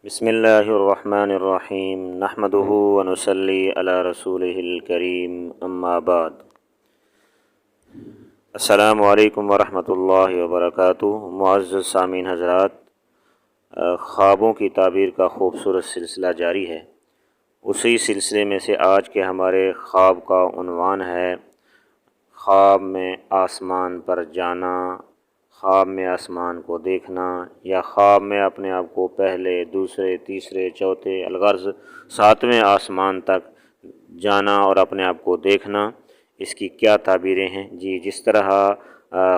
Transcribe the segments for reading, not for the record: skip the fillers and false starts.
بسم اللہ الرحمن الرحیم نحمدہ ونصلی علی رسولہ الکریم اما بعد۔ السلام علیکم ورحمۃ اللہ وبرکاتہ۔ معزز سامعین حضرات، خوابوں کی تعبیر کا خوبصورت سلسلہ جاری ہے۔ اسی سلسلے میں سے آج کے ہمارے خواب کا عنوان ہے خواب میں آسمان پر جانا، خواب میں آسمان کو دیکھنا، یا خواب میں اپنے آپ کو پہلے، دوسرے، تیسرے، چوتھے، الغرض ساتویں آسمان تک جانا اور اپنے آپ کو دیکھنا، اس کی کیا تعبیریں ہیں؟ جس طرح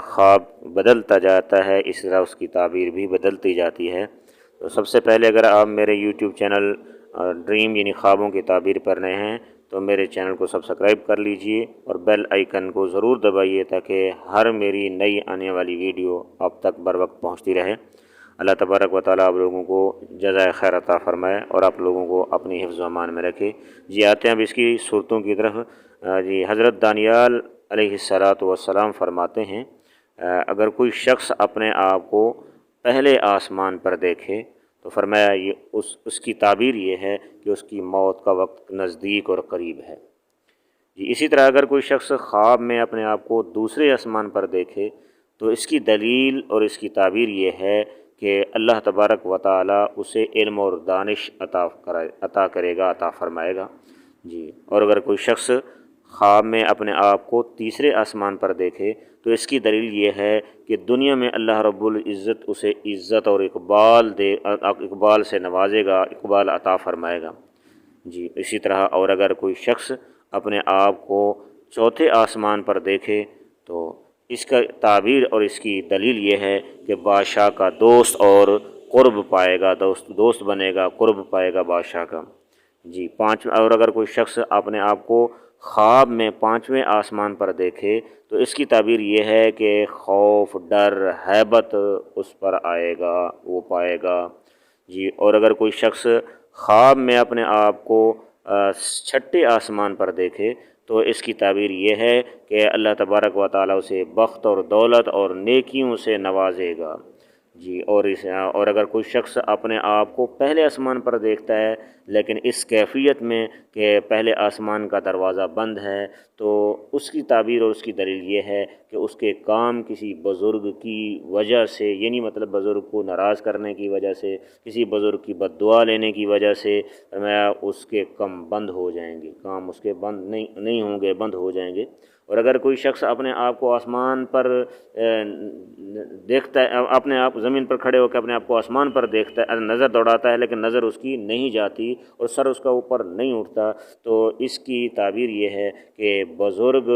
خواب بدلتا جاتا ہے اس طرح اس کی تعبیر بھی بدلتی جاتی ہے۔ تو سب سے پہلے اگر آپ میرے یوٹیوب چینل ڈریم یعنی خوابوں کی تعبیر پر نئے ہیں تو میرے چینل کو سبسکرائب کر لیجئے اور بیل آئیکن کو ضرور دبائیے تاکہ ہر میری نئی آنے والی ویڈیو آپ تک بر وقت پہنچتی رہے۔ اللہ تبارک و تعالیٰ آپ لوگوں کو جزائے خیر عطا فرمائے اور آپ لوگوں کو اپنی حفظ و امان میں رکھے۔ آتے ہیں اب اس کی صورتوں کی طرف۔ حضرت دانیال علیہ السلام فرماتے ہیں اگر کوئی شخص اپنے آپ کو پہلے آسمان پر دیکھے تو فرمایا اس کی تعبیر یہ ہے کہ اس کی موت کا وقت نزدیک اور قریب ہے۔ اسی طرح اگر کوئی شخص خواب میں اپنے آپ کو دوسرے آسمان پر دیکھے تو اس کی دلیل اور اس کی تعبیر یہ ہے کہ اللہ تبارک و تعالیٰ اسے علم اور دانش عطا کرے گا، عطا فرمائے گا۔ اور اگر کوئی شخص خواب میں اپنے آپ کو تیسرے آسمان پر دیکھے تو اس کی دلیل یہ ہے کہ دنیا میں اللہ رب العزت اسے عزت اور اقبال سے نوازے گا، اقبال عطا فرمائے گا۔ اسی طرح اور اگر کوئی شخص اپنے آپ کو چوتھے آسمان پر دیکھے تو اس کا تعبیر اور اس کی دلیل یہ ہے کہ بادشاہ کا دوست اور قرب پائے گا، دوست بنے گا، قرب پائے گا بادشاہ کا۔ اور اگر کوئی شخص اپنے آپ کو خواب میں پانچویں آسمان پر دیکھے تو اس کی تعبیر یہ ہے کہ خوف، ڈر، ہیبت اس پر آئے گا، وہ پائے گا۔ اور اگر کوئی شخص خواب میں اپنے آپ کو چھٹے آسمان پر دیکھے تو اس کی تعبیر یہ ہے کہ اللہ تبارک و تعالیٰ اسے بخت اور دولت اور نیکیوں سے نوازے گا۔ اور اگر کوئی شخص اپنے آپ کو پہلے آسمان پر دیکھتا ہے لیکن اس کیفیت میں کہ پہلے آسمان کا دروازہ بند ہے تو اس کی تعبیر اور اس کی دلیل یہ ہے کہ اس کے کام کسی بزرگ کی وجہ سے، یعنی مطلب بزرگ کو ناراض کرنے کی وجہ سے، کسی بزرگ کی بد دعا لینے کی وجہ سے اس کے کام بند ہو جائیں گے، کام اس کے بند نہیں ہوں گے، بند ہو جائیں گے۔ اور اگر کوئی شخص اپنے آپ کو آسمان پر دیکھتا ہے، اپنے آپ زمین پر کھڑے ہو کے اپنے آپ کو آسمان پر دیکھتا ہے، نظر دوڑاتا ہے لیکن نظر اس کی نہیں جاتی اور سر اس کا اوپر نہیں اٹھتا تو اس کی تعبیر یہ ہے کہ بزرگ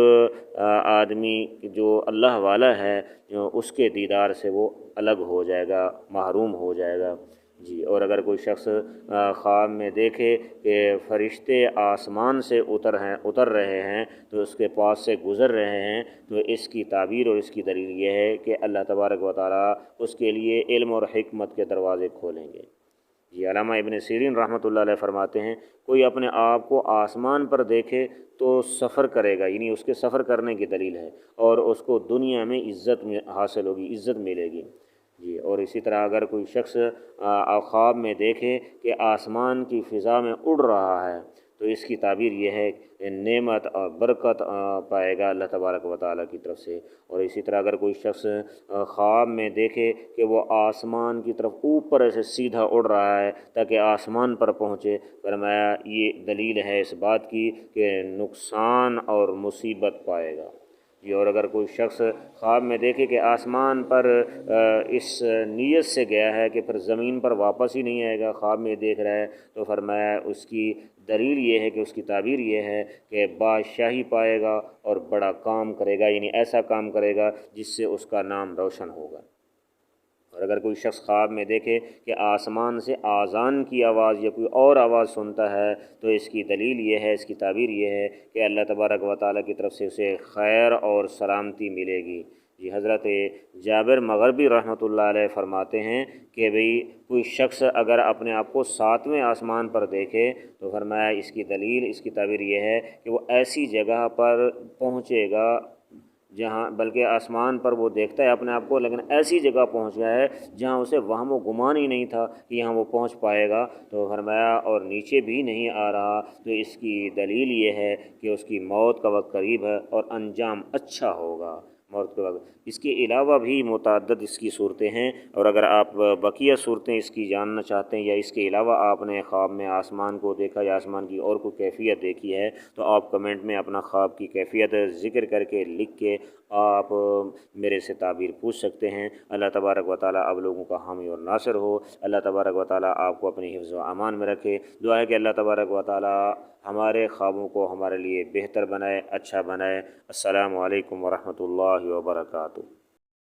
آدمی جو اللہ والا ہے اس کے دیدار سے وہ الگ ہو جائے گا، محروم ہو جائے گا۔ اور اگر کوئی شخص خواب میں دیکھے کہ فرشتے آسمان سے اتر رہے ہیں تو اس کے پاس سے گزر رہے ہیں تو اس کی تعبیر اور اس کی دلیل یہ ہے کہ اللہ تبارک و تعالیٰ اس کے لیے علم اور حکمت کے دروازے کھولیں گے۔ علامہ ابن سیرین رحمۃ اللہ علیہ فرماتے ہیں کوئی اپنے آپ کو آسمان پر دیکھے تو سفر کرے گا، یعنی اس کے سفر کرنے کی دلیل ہے، اور اس کو دنیا میں عزت حاصل ہوگی، عزت ملے گی۔ اور اسی طرح اگر کوئی شخص خواب میں دیکھے کہ آسمان کی فضا میں اڑ رہا ہے تو اس کی تعبیر یہ ہے کہ نعمت اور برکت پائے گا اللہ تبارک و تعالیٰ کی طرف سے۔ اور اسی طرح اگر کوئی شخص خواب میں دیکھے کہ وہ آسمان کی طرف اوپر ایسے سیدھا اڑ رہا ہے تاکہ آسمان پر پہنچے، فرمایا یہ دلیل ہے اس بات کی کہ نقصان اور مصیبت پائے گا۔ اور اگر کوئی شخص خواب میں دیکھے کہ آسمان پر اس نیت سے گیا ہے کہ پھر زمین پر واپس ہی نہیں آئے گا، خواب میں دیکھ رہا ہے تو فرمایا اس کی دلیل یہ ہے کہ اس کی تعبیر یہ ہے کہ بادشاہی پائے گا اور بڑا کام کرے گا، یعنی ایسا کام کرے گا جس سے اس کا نام روشن ہوگا۔ اور اگر کوئی شخص خواب میں دیکھے کہ آسمان سے آذان کی آواز یا کوئی اور آواز سنتا ہے تو اس کی دلیل یہ ہے، اس کی تعبیر یہ ہے کہ اللہ تبارک و تعالیٰ کی طرف سے اسے خیر اور سلامتی ملے گی۔ حضرت جابر مغربی رحمۃ اللہ علیہ فرماتے ہیں کہ کوئی شخص اگر اپنے آپ کو ساتویں آسمان پر دیکھے تو فرمایا اس کی دلیل، اس کی تعبیر یہ ہے کہ وہ ایسی جگہ پر پہنچے گا جہاں بلکہ آسمان پر وہ دیکھتا ہے اپنے آپ کو، لیکن ایسی جگہ پہنچ گیا ہے جہاں اسے وہم و گمان ہی نہیں تھا کہ یہاں وہ پہنچ پائے گا۔ تو فرمایا اور نیچے بھی نہیں آ رہا، تو اس کی دلیل یہ ہے کہ اس کی موت کا وقت قریب ہے اور انجام اچھا ہوگا موت کے وقت۔ اس کے علاوہ بھی متعدد اس کی صورتیں ہیں، اور اگر آپ بقیہ صورتیں اس کی جاننا چاہتے ہیں، یا اس کے علاوہ آپ نے خواب میں آسمان کو دیکھا یا آسمان کی اور کوئی کیفیت دیکھی ہے، تو آپ کمنٹ میں اپنا خواب کی کیفیت ذکر کر کے لکھ کے آپ میرے سے تعبیر پوچھ سکتے ہیں۔ اللہ تبارک و تعالیٰ آپ لوگوں کا حامی اور ناصر ہو۔ اللہ تبارک و تعالیٰ آپ کو اپنی حفظ و امان میں رکھے۔ دعا ہے کہ اللہ تبارک و تعالیٰ ہمارے خوابوں کو ہمارے لیے بہتر بنائے، اچھا بنائے۔ السلام علیکم ورحمۃ اللہ وبرکاتہ۔